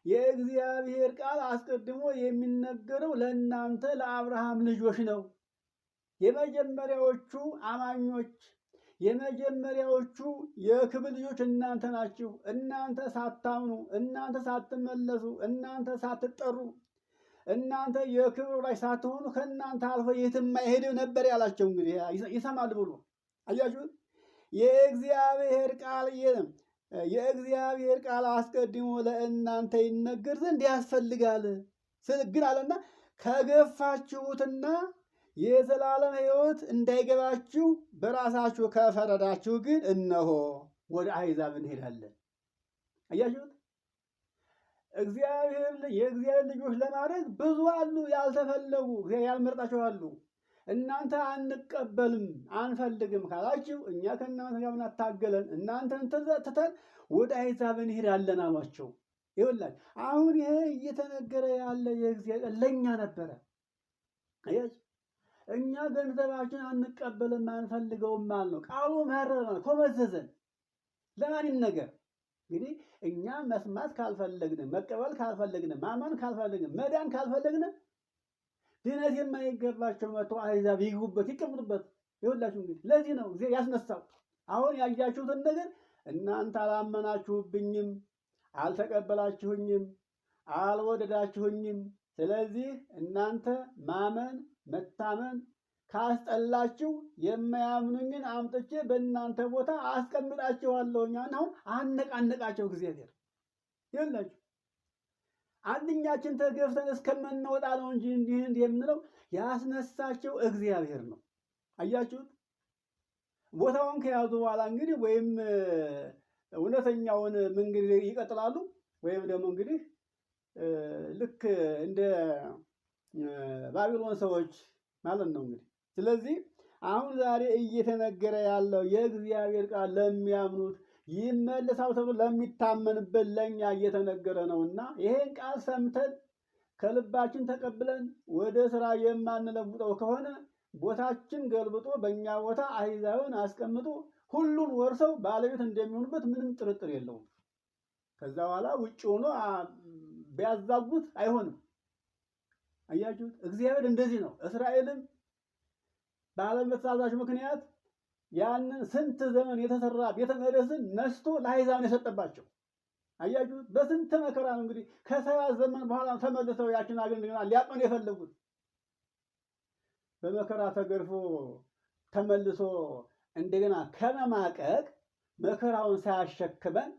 የእግዚአብሔር ቃል አስቀድሞ የሚነገረው ለእናንተ ለአብርሃም ልጆች ነው። የመጀመሪያዎቹ አማኞች፣ የመጀመሪያዎቹ የክብር ልጆች እናንተ ናችሁ። እናንተ ሳታምኑ፣ እናንተ ሳትመለሱ፣ እናንተ ሳትጠሩ፣ እናንተ የክብር ላይ ሳትሆኑ ከእናንተ አልፎ የትም አይሄድም ነበር ያላቸው። እንግዲህ ይሰማል ብሎ አያችሁት። የእግዚአብሔር ቃል አስቀድሞ ለእናንተ ይነገር ዘንድ ያስፈልጋል ግን አለና ከገፋችሁትና የዘላለም ሕይወት እንዳይገባችሁ በራሳችሁ ከፈረዳችሁ ግን እነሆ ወደ አሕዛብ እንሄዳለን። አያችሁት። የእግዚአብሔር ልጆች ለማድረግ ብዙ አሉ፣ ያልተፈለጉ ያልመረጣቸው አሉ። እናንተ አንቀበልም አንፈልግም ካላችሁ እኛ ከእናንተ ጋር እናታገለን፣ እናንተን ትተን ወደ አሕዛብ እንሄዳለን አሏቸው። ይኸውላችሁ አሁን ይሄ እየተነገረ ያለ የእግዚአብሔር ለእኛ ነበረ። አያችሁ፣ እኛ ገንዘባችን አንቀበልም አንፈልገውም ማለት ነው። ቃሉ መረረን፣ ኮመዘዘን። ለማን ነገር እንግዲህ እኛ መስማት ካልፈለግን፣ መቀበል ካልፈለግን፣ ማመን ካልፈለግን፣ መዳን ካልፈለግን ድነት የማይገባቸው መጥቶ አሕዛብ ይግቡበት፣ ይቀመጡበት። ይኸውላችሁ እንግዲህ ለዚህ ነው እግዚአብሔር ያስነሳው። አሁን ያያችሁትን ነገር እናንተ አላመናችሁብኝም፣ አልተቀበላችሁኝም፣ አልወደዳችሁኝም። ስለዚህ እናንተ ማመን መታመን ካስጠላችሁ የማያምኑኝን አምጥቼ በእናንተ ቦታ አስቀምጣችኋለሁ። አሁን አነቃነቃቸው እግዚአብሔር። ይኸውላችሁ አንድኛችን ተገፍተን እስከምንወጣ ነው እንጂ እንዲህ የምንለው ያስነሳቸው እግዚአብሔር ነው። አያችሁት። ቦታውን ከያዙ በኋላ እንግዲህ ወይም እውነተኛውን መንገድ ይቀጥላሉ ወይም ደግሞ እንግዲህ ልክ እንደ ባቢሎን ሰዎች ማለት ነው እንግዲህ። ስለዚህ አሁን ዛሬ እየተነገረ ያለው የእግዚአብሔር ቃል ለሚያምኑት ይመለሳል ተብሎ ለሚታመንበት ለኛ እየተነገረ ነውና ይሄን ቃል ሰምተን ከልባችን ተቀብለን ወደ ስራ የማንለውጠው ከሆነ ቦታችን ገልብጦ በእኛ ቦታ አሕዛብን አስቀምጦ ሁሉን ወርሰው ባለቤት እንደሚሆኑበት ምንም ጥርጥር የለውም። ከዛ በኋላ ውጭ ሆኖ ቢያዛጉት አይሆንም። አያችሁት። እግዚአብሔር እንደዚህ ነው። እስራኤልን ባለመታዘዛቸው ምክንያት ያንን ስንት ዘመን የተሰራ ቤተ መቅደስን ነስቶ ለአሕዛብ የሰጠባቸው። አያችሁት። በስንት መከራ ነው እንግዲህ ከ70 ዘመን በኋላ ተመልሰው ያችን አገር እንደገና ሊያጠኑ የፈለጉት። በመከራ ተገርፎ ተመልሶ እንደገና ከመማቀቅ መከራውን ሳያሸክመን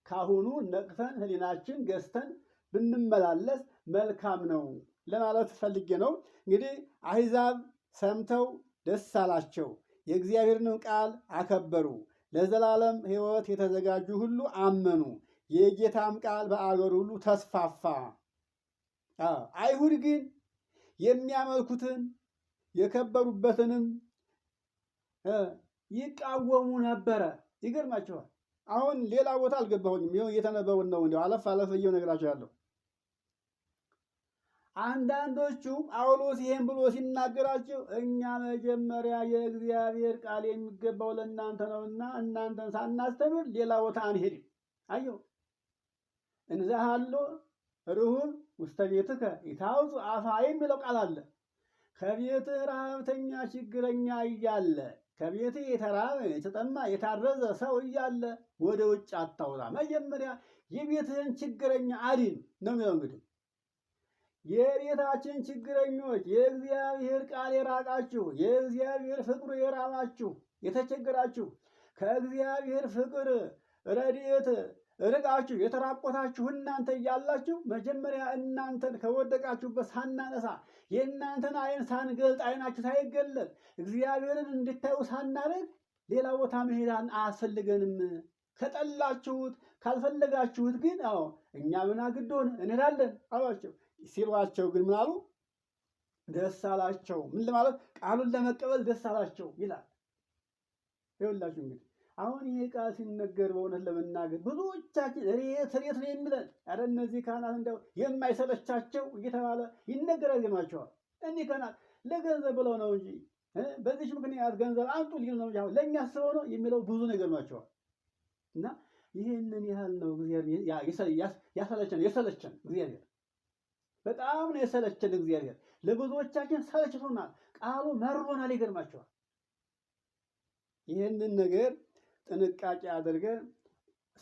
ካሁኑ ነቅተን ሕሊናችን ገዝተን ብንመላለስ መልካም ነው ለማለት ፈልጌ ነው። እንግዲህ አሕዛብ ሰምተው ደስ አላቸው፣ የእግዚአብሔርን ቃል አከበሩ፣ ለዘላለም ሕይወት የተዘጋጁ ሁሉ አመኑ፣ የጌታም ቃል በአገሩ ሁሉ ተስፋፋ። አይሁድ ግን የሚያመልኩትን የከበሩበትንም ይቃወሙ ነበረ። ይገርማቸዋል። አሁን ሌላ ቦታ አልገባሁኝም። ይኸው እየተነበውን ነው። እንዲያው አለፍ አለፍ ብዬ እነግራቸዋለሁ። አንዳንዶቹ ጳውሎስ ይሄን ብሎ ሲናገራቸው እኛ መጀመሪያ የእግዚአብሔር ቃል የሚገባው ለእናንተ ነውና እናንተን ሳናስተምር ሌላ ቦታ አንሄድም። አየው እንዘሃሎ ርሁብ ውስተ ቤትከ ኢታውፁ አፋ የሚለው ቃል አለ። ከቤትህ ረሃብተኛ ችግረኛ እያለ ከቤትህ የተራበ የተጠማ የታረዘ ሰው እያለ ወደ ውጭ አታውጣ። መጀመሪያ የቤትህን ችግረኛ አድን ነው የሚለው። እንግዲህ የቤታችን ችግረኞች የእግዚአብሔር ቃል የራቃችሁ የእግዚአብሔር ፍቅሩ የራባችሁ የተቸገራችሁ ከእግዚአብሔር ፍቅር ረድኤት ርቃችሁ የተራቆታችሁ እናንተ እያላችሁ መጀመሪያ እናንተን ከወደቃችሁበት ሳናነሳ የእናንተን ዓይን ሳንገልጥ ዓይናችሁ ሳይገለጥ እግዚአብሔርን እንድታዩ ሳናደርግ ሌላ ቦታ መሄዳን አያስፈልገንም። ከጠላችሁት ካልፈለጋችሁት ግን እኛ ምን አግድ ሆነ እንሄዳለን አሏቸው። ሲሏቸው ግን ምን አሉ? ደስ አላቸው። ምን ለማለት ቃሉን ለመቀበል ደስ አላቸው ይላል። ይኸውላችሁ እንግዲህ አሁን ይሄ ቃል ሲነገር በእውነት ለመናገር ብዙዎቻችን ሬት ነው የሚለን። ኧረ እነዚህ ካህናት እንደው የማይሰለቻቸው እየተባለ ይነገራል። ይገርማቸዋል። እኒህ ካህናት ለገንዘብ ብለው ነው እንጂ በዚች ምክንያት ገንዘብ አምጡ ሊሉ ነው እንጂ ለእኛ አስበው ነው የሚለው ብዙ ነው። ይገርማቸዋል። እና ይህንን ያህል ነው እግዚአብሔር የሰለቸን እግዚአብሔር በጣም ነው የሰለቸን እግዚአብሔር። ለብዙዎቻችን ሰለችቶናል። ቃሉ መሮናል። ይገርማቸዋል። ይህንን ነገር ጥንቃቄ አድርገን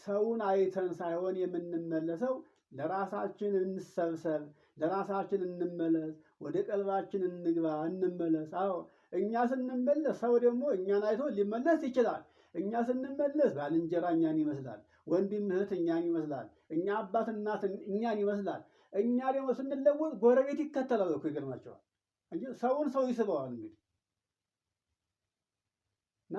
ሰውን አይተን ሳይሆን የምንመለሰው ለራሳችን እንሰብሰብ፣ ለራሳችን እንመለስ፣ ወደ ቀልባችን እንግባ፣ እንመለስ። እኛ ስንመለስ ሰው ደግሞ እኛን አይቶ ሊመለስ ይችላል። እኛ ስንመለስ ባልንጀራ እኛን ይመስላል፣ ወንድም እህት እኛን ይመስላል፣ እኛ አባት እናት እኛን ይመስላል። እኛ ደግሞ ስንለወጥ ጎረቤት ይከተላል እኮ። ይገርማቸዋል እንጂ ሰውን ሰው ይስበዋል እንግዲህ እና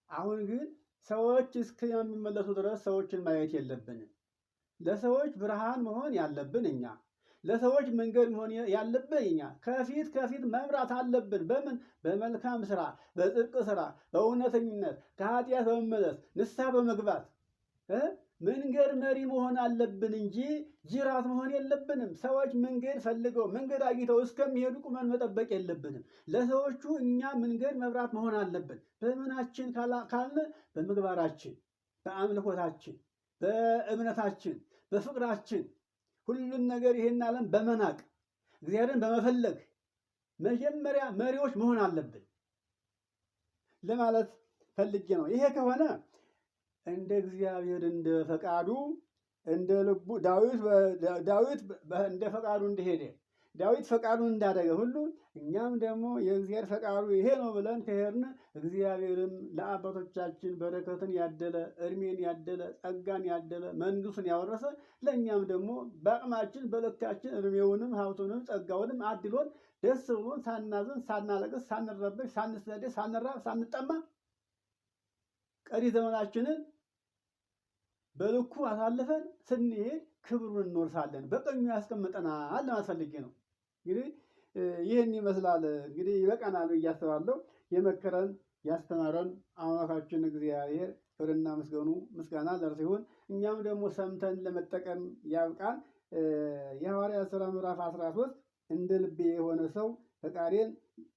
አሁን ግን ሰዎች እስከሚመለሱ ድረስ ሰዎችን ማየት የለብንም። ለሰዎች ብርሃን መሆን ያለብን እኛ፣ ለሰዎች መንገድ መሆን ያለብን እኛ። ከፊት መምራት አለብን። በምን? በመልካም ስራ፣ በጽድቅ ስራ፣ በእውነተኝነት ከኃጢአት በመመለስ ንስሐ በመግባት መንገድ መሪ መሆን አለብን እንጂ ጅራት መሆን የለብንም። ሰዎች መንገድ ፈልገው መንገድ አግኝተው እስከሚሄዱ ቁመን መጠበቅ የለብንም። ለሰዎቹ እኛ መንገድ መብራት መሆን አለብን። በምናችን ካልን በምግባራችን፣ በአምልኮታችን፣ በእምነታችን፣ በፍቅራችን ሁሉን ነገር ይሄን ዓለም በመናቅ እግዚአብሔርን በመፈለግ መጀመሪያ መሪዎች መሆን አለብን ለማለት ፈልጌ ነው። ይሄ ከሆነ እንደ እግዚአብሔር እንደ ፈቃዱ እንደ ልቡ ዳዊት እንደ ፈቃዱ እንደሄደ ዳዊት ፈቃዱን እንዳደረገ ሁሉ እኛም ደግሞ የእግዚአብሔር ፈቃዱ ይሄ ነው ብለን ከሄድን እግዚአብሔርም ለአባቶቻችን በረከትን ያደለ እድሜን ያደለ ጸጋን ያደለ መንግስቱን ያወረሰ ለእኛም ደግሞ በአቅማችን በልካችን እድሜውንም ሀብቱንም ጸጋውንም አድሎን ደስ ብሎን ሳናዝን ሳናለቅስ ሳንረበሽ ሳንሰደድ ሳንራብ ሳንጠማ ቀሪ ዘመናችንን በልኩ አሳልፈን ስንሄድ ክብሩን እንወርሳለን። በቀኙ ያስቀምጠናል ለማለት ፈልጌ ነው። እንግዲህ ይህን ይመስላል። እንግዲህ ይበቃናል ብዬ አስባለሁ። የመከረን ያስተማረን አምላካችን እግዚአብሔር ክብርና ምስጋና ለእርሱ ይሁን። እኛም ደግሞ ሰምተን ለመጠቀም ያብቃን። የሐዋርያት ሥራ ምዕራፍ 13 እንደ ልቤ የሆነ ሰው ፈቃዴን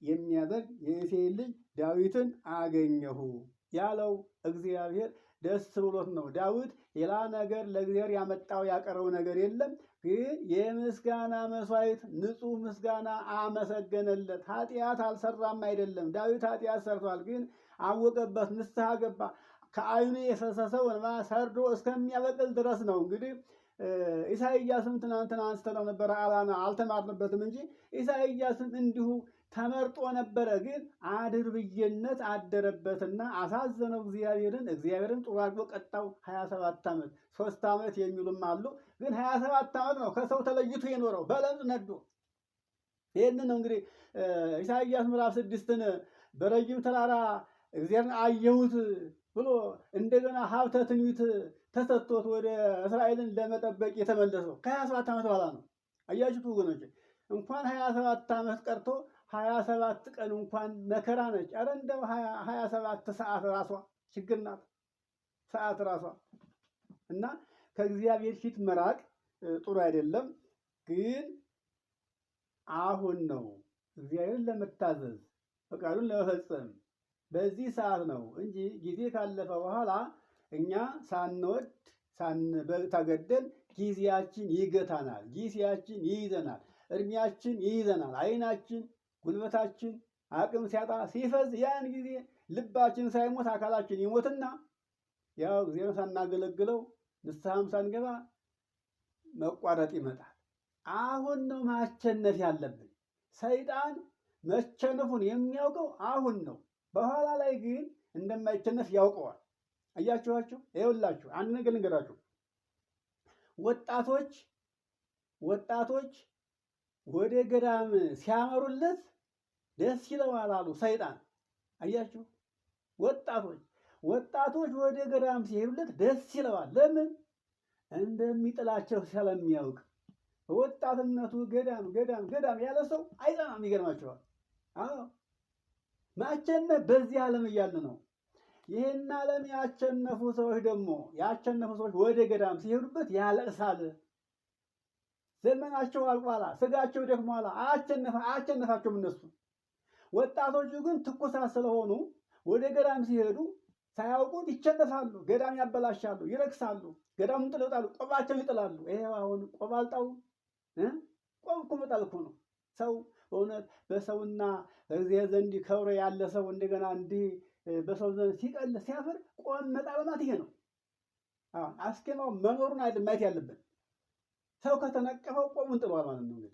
የሚያደርግ የእሴይን ልጅ ዳዊትን አገኘሁ ያለው እግዚአብሔር ደስ ብሎት ነው። ዳዊት ሌላ ነገር ለእግዚአብሔር ያመጣው ያቀረው ነገር የለም፣ ግን የምስጋና መስዋዕት ንጹሕ ምስጋና አመሰገነለት። ኃጢአት አልሰራም አይደለም። ዳዊት ኃጢአት ሰርቷል፣ ግን አወቀበት፣ ንስሐ ገባ። ከዓይኑ የፈሰሰው እንባ ሰርዶ እስከሚያበቅል ድረስ ነው። እንግዲህ ኢሳይያስም ትናንትና አንስተነው ነበረ፣ አልተማርንበትም እንጂ ኢሳይያስም እንዲሁ ተመርጦ ነበረ፣ ግን አድርብዬነት አደረበትና አሳዘነው እግዚአብሔርን ጥሩ አድርጎ ቀጣው። 27 ዓመት 3 ዓመት የሚሉም አሉ፣ ግን 27 ዓመት ነው ከሰው ተለይቶ የኖረው በለምጽ ነዶ። ይህንን ነው እንግዲህ ኢሳይያስ ምዕራፍ 6ን በረጅም ተራራ እግዚአብሔርን አየሁት ብሎ እንደገና ሀብተ ትንቢት ተሰጥቶት ወደ እስራኤልን ለመጠበቅ የተመለሰው ከ27 ዓመት በኋላ ነው። አያችሁት ወገኖች፣ እንኳን 27 ዓመት ቀርቶ 27 ቀን እንኳን መከራ ነች። ኧረ እንደው 27 ሰዓት ራሷ ችግር ናት። ሰዓት ራሷ እና ከእግዚአብሔር ፊት መራቅ ጥሩ አይደለም። ግን አሁን ነው እግዚአብሔርን ለመታዘዝ ፈቃዱን ለመፈጸም በዚህ ሰዓት ነው እንጂ ጊዜ ካለፈ በኋላ እኛ ሳንወድ ተገደን ጊዜያችን ይገታናል፣ ጊዜያችን ይይዘናል። እድሜያችን ይይዘናል። አይናችን፣ ጉልበታችን አቅም ሲያጣ ሲፈዝ፣ ያን ጊዜ ልባችን ሳይሞት አካላችን ይሞትና ያው እግዚአብሔርን ሳናገለግለው ንስሐም ሳንገባ መቋረጥ ይመጣል። አሁን ነው ማሸነፍ ያለብን። ሰይጣን መሸነፉን የሚያውቀው አሁን ነው። በኋላ ላይ ግን እንደማይሸነፍ ያውቀዋል። አያችኋቸው? ይኸውላችሁ አንድ ነገር ልንገራችሁ። ወጣቶች ወደ ገዳም ሲያመሩለት ደስ ይለዋል አሉ ሰይጣን። አያችሁ? ወጣቶች ወደ ገዳም ሲሄዱለት ደስ ይለዋል። ለምን? እንደሚጥላቸው ስለሚያውቅ። በወጣትነቱ ገዳም ያለ ሰው አይጸናም። ይገርማቸዋል። አዎ ማሸነፍ በዚህ ዓለም እያለ ነው። ይህን ዓለም ያሸነፉ ሰዎች ወደ ገዳም ሲሄዱበት ያለቅሳል። ዘመናቸው አልቋላ፣ ስጋቸው ደክሟላ፣ አያሸነፋቸውም እነሱ። ወጣቶቹ ግን ትኩሳት ስለሆኑ ወደ ገዳም ሲሄዱ ሳያውቁት ይሸነፋሉ። ገዳም ያበላሻሉ፣ ይረክሳሉ፣ ገዳሙን ጥለው ይጣሉ፣ ቆባቸውን ይጥላሉ። ይሄው አሁን ቆብ አልጣው ቆብ እኮ መጣል እኮ ነው። ሰው በእውነት በሰውና በእግዚአብሔር ዘንድ ከብሮ ያለ ሰው እንደገና እንዲህ በሰው ዘንድ ሲቀል ሲያፍር ቆብ መጣል ማለት ይሄ ነው። አስኬማው መኖሩን አይደል ማየት ያለብን። ሰው ከተነቀፈው ቆቡን ጥሏል ማለት ነው።